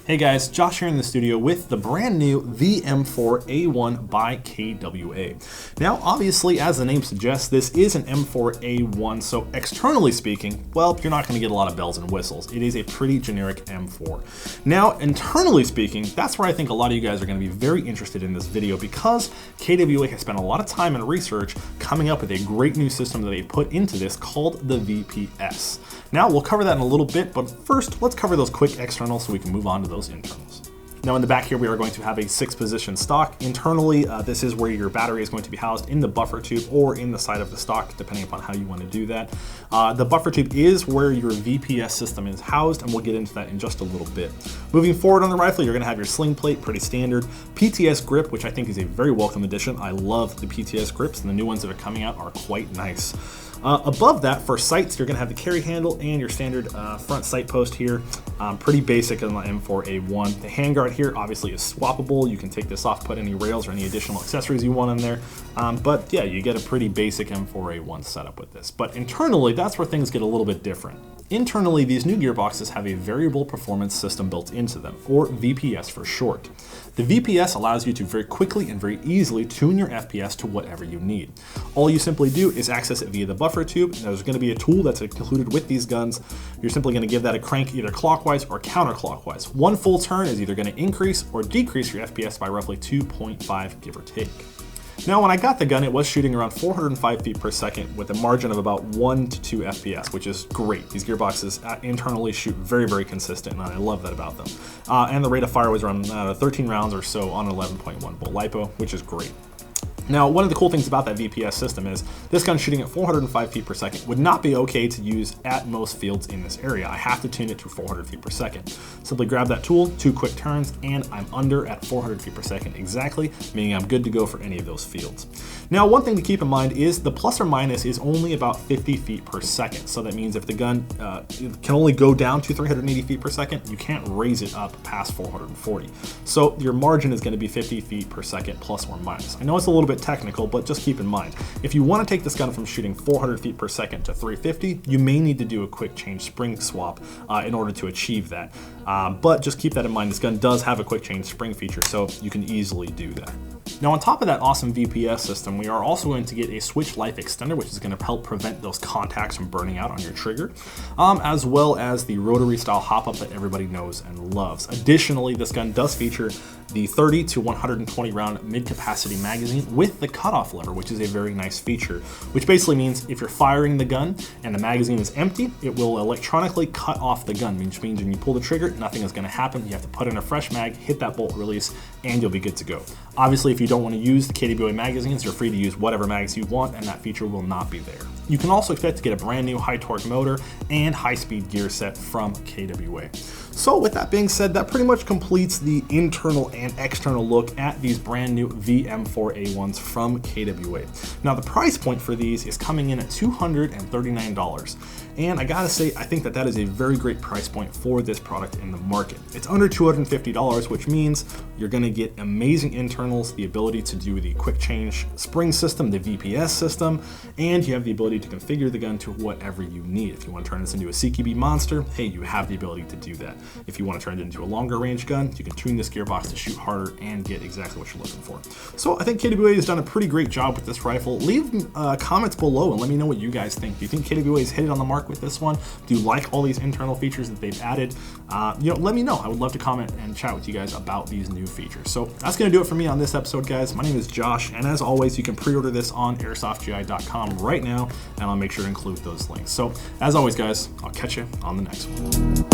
Hey guys, Josh here in the studio with the brand new VM4A1 by KWA. Now obviously, as the name suggests, this is an M4A1, so externally speaking, well, you're not going to get a lot of bells and whistles. It is a pretty generic M4. Now internally speaking, that's where I think a lot of you guys are going to be very interested in this video, because KWA has spent a lot of time and research coming up with a great new system that they put into this called the VPS. Now we'll cover that in a little bit, but first let's cover those quick externals so we can move on to those internals. Now in the back here we are going to have a 6-position stock. Internally, this is where your battery is going to be housed in the buffer tube or in the side of the stock, depending upon how you want to do that. The buffer tube is where your VPS system is housed, and we'll get into that in just a little bit. Moving forward on the rifle, you're going to have your Sling Plate, pretty standard. PTS grip, which I think is a very welcome addition. I love the PTS grips, and the new ones that are coming out are quite nice. Above that, for sights, you're going to have the carry handle and your standard front sight post here. Pretty basic on the M4A1. The handguard here obviously is swappable. You can take this off, put any rails or any additional accessories you want in there. But yeah, you get a pretty basic M4A1 setup with this. But internally, that's where things get a little bit different. Internally, these new gearboxes have a variable performance system built into them, or VPS for short. The VPS allows you to very quickly and very easily tune your FPS to whatever you need. All you simply do is access it via the buffer tube. There's going to be a tool that's included with these guns. You're simply going to give that a crank either clockwise or counterclockwise. One full turn is either going to increase or decrease your FPS by roughly 2.5, give or take. Now, when I got the gun, it was shooting around 405 feet per second with a margin of about 1 to 2 FPS, which is great. These gearboxes internally shoot very, very consistent, and I love that about them. And the rate of fire was around 13 rounds or so on an 11.1 bolt LiPo, which is great. Now, one of the cool things about that VPS system is this gun shooting at 405 feet per second would not be okay to use at most fields in this area. I have to tune it to 400 feet per second. Simply grab that tool, 2 quick turns, and I'm under at 400 feet per second exactly, meaning I'm good to go for any of those fields. Now, one thing to keep in mind is the plus or minus is only about 50 feet per second. So that means if the gun can only go down to 380 feet per second, you can't raise it up past 440. So your margin is going to be 50 feet per second plus or minus. I know it's a little bit technical, but just keep in mind, if you want to take this gun from shooting 400 feet per second to 350, you may need to do a quick change spring swap in order to achieve that. But just keep that in mind, this gun does have a quick change spring feature, so you can easily do that. Now, on top of that awesome VPS system, we are also going to get a switch life extender, which is going to help prevent those contacts from burning out on your trigger, as well as the rotary style hop-up that everybody knows and loves. Additionally, this gun does feature the 30 to 120 round mid-capacity magazine with the cutoff lever, which is a very nice feature, which basically means if you're firing the gun and the magazine is empty, it will electronically cut off the gun, which means when you pull the trigger, nothing is going to happen. You have to put in a fresh mag, hit that bolt release, and you'll be good to go. Obviously, if you don't want to use the KWA magazines, you're free to use whatever mags you want, and that feature will not be there. You can also expect to get a brand new high torque motor and high speed gear set from KWA. So with that being said, that pretty much completes the internal and external look at these brand new VM4A1s from KWA. Now the price point for these is coming in at $239. And I gotta say, I think that is a very great price point for this product in the market. It's under $250, which means you're gonna get amazing internals, the ability to do the quick change spring system, the VPS system, and you have the ability to configure the gun to whatever you need. If you want to turn this into a CQB monster, hey, you have the ability to do that. If you want to turn it into a longer range gun, you can tune this gearbox to shoot harder and get exactly what you're looking for. So I think KWA has done a pretty great job with this rifle. Leave comments below and let me know what you guys think. Do you think KWA has hit it on the mark with this one? Do you like all these internal features that they've added? Let me know. I would love to comment and chat with you guys about these new features. So that's going to do it for me on this episode, guys. My name is Josh, and as always, you can pre-order this on airsoftgi.com right now, and I'll make sure to include those links. So as always, guys, I'll catch you on the next one.